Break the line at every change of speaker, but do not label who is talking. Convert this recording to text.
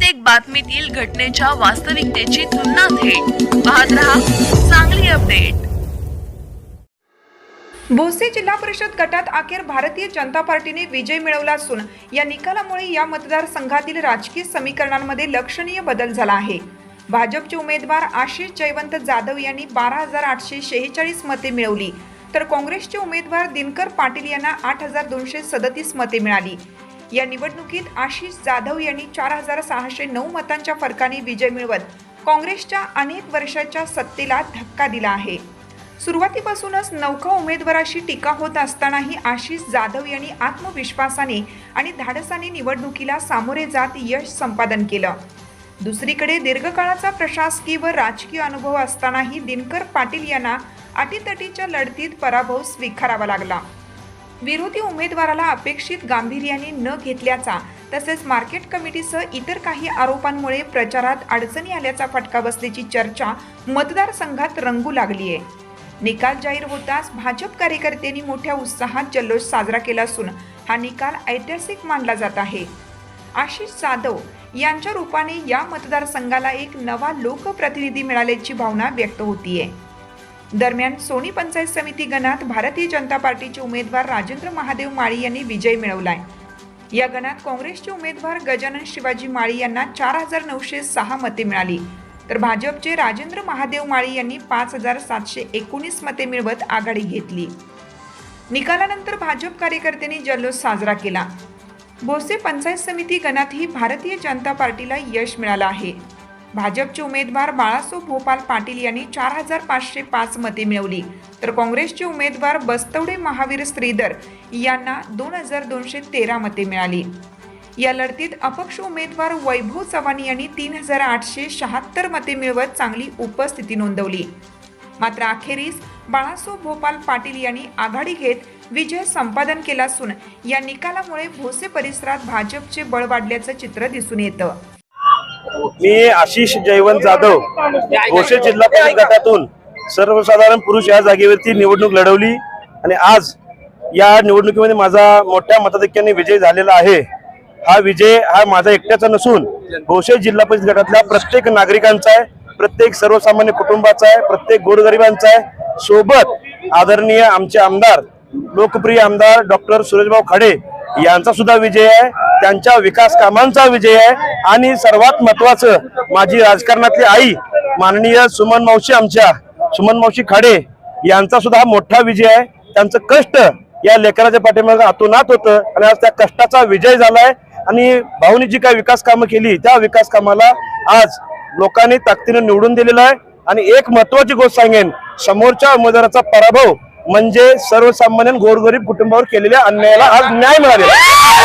प्रत्येक बातमीतील घटनेच्या वास्तविकतेची तुलना थेट पाहत रहा सांगली अपडेट।
भोसे जिल्हा परिषद गटात अखेर भारतीय जनता पार्टीने विजय मिळवला असून या निकालामुळे या मतदारसंघातील राजकीय समीकरणांमध्ये लक्षणीय बदल झाला आहे। भाजपचे उमेदवार आशिष जयवंत जाधव यांनी 12,846 मते मिळवली, तर काँग्रेसचे उमेदवार दिनकर पाटील यांना 8,237 मते मिळाली। या निवडणुकीत आशिष जाधव यांनी 4,609 मतांच्या फरकाने विजय मिळवत काँग्रेसच्या अनेक वर्षाच्या सत्तेला धक्का दिला आहे। सुरुवातीपासूनच नौका उमेदवाराशी टीका होत असतानाही आशिष जाधव यांनी आत्मविश्वासाने आणि धाडसाने निवडणुकीला सामोरे जात यश संपादन केलं। दुसरीकडे दीर्घकाळाचा प्रशासकीय व राजकीय अनुभव असतानाही दिनकर पाटील यांना अटीतटीच्या लढतीत पराभव स्वीकारावा लागला। विरोधी उमेदवाराला अपेक्षित गांभीर्याने न घेतल्याचा तसेच मार्केट कमिटीसह इतर काही आरोपांमुळे प्रचारात अडचणी आल्याचा फटका बसल्याची चर्चा मतदारसंघात रंगू लागली आहे। निकाल जाहीर होताच भाजप कार्यकर्त्यांनी मोठ्या उत्साहात जल्लोष साजरा केला असून हा निकाल ऐतिहासिक मानला जात आहे। आशिष जाधव यांच्या रूपाने या मतदारसंघाला एक नवा लोकप्रतिनिधी मिळाल्याची भावना व्यक्त होतीये। दरम्यान सोनी पंचायत समिती गणात भारतीय जनता पार्टीचे उमेदवार राजेंद्र महादेव माळी यांनी विजय मिळवलाय। या गणात काँग्रेसचे उमेदवार गजानन शिवाजी माळी यांना 4,906 मते मिळाली, तर भाजपचे राजेंद्र महादेव माळी यांनी 5,719 मते मिळवत आघाडी घेतली। निकालानंतर भाजप कार्यकर्त्यांनी जल्लोष साजरा केला। भोसे पंचायत समिती गणातही भारतीय जनता पार्टीला यश मिळालं आहे। भाजपचे उमेदवार बाळासो भोपाल पाटील यांनी 4,505 मते मिळवली, तर काँग्रेसचे उमेदवार बस्तवडे महावीर श्रीधर यांना 2,213 मते मिळाली। या लढतीत अपक्ष उमेदवार वैभव चव्हाण यांनी 3,876 मते मिळवत चांगली उपस्थिती नोंदवली। मात्र अखेरीस बाळासो भोपाल पाटील यांनी आघाडी घेत विजय संपादन केला असून या निकालामुळे भोसे परिसरात भाजपचे बळ वाढल्याचं चित्र दिसून येतं।
मी आशिष जयवंत जाधव भोसे जिल्हा परिषद गटातून सर्वसाधारण पुरुष या जागेवरती निवडणूक लढवली आणि आज या निवडणुकीमध्ये माझा मोठ्या मताधिक्याने विजय झालेला आहे। हा विजय हा माझा एकट्याचा नसून भोसे जिल्हा परिषद गटातल्या प्रत्येक नागरिकांचा आहे, प्रत्येक सर्वसामान्य कुटुंबाचा आहे, प्रत्येक गोरगरिबांचा आहे। सोबत आदरणीय आमचे आमदार लोकप्रिय आमदार डॉक्टर सुरेशभाऊ खाडे यांचा सुद्धा विजय आहे, त्यांच्या विकास कामांचा विजय आहे आणि सर्वात महत्त्वाचं माझी राजकारणातली आई माननीय सुमन मावशी खाडे यांचा सुद्धा मोठा विजय आहे। त्यांचं कष्ट या लेकराच्या पाठीमागे अतोनात होतं आणि आज त्या कष्टाचा विजय झालाय आणि भाऊनी जी काही विकास कामं केली त्या विकास कामाला आज लोकांनी ताकदीने निवडून दिलेला आहे। आणि एक महत्त्वाची गोष्ट सांगेन, समोरच्या उमेदवाराचा पराभव म्हणजे सर्वसामान्य गोरगरीब कुटुंबावर केलेल्या अन्यायाला आज न्याय मिळालेला आहे।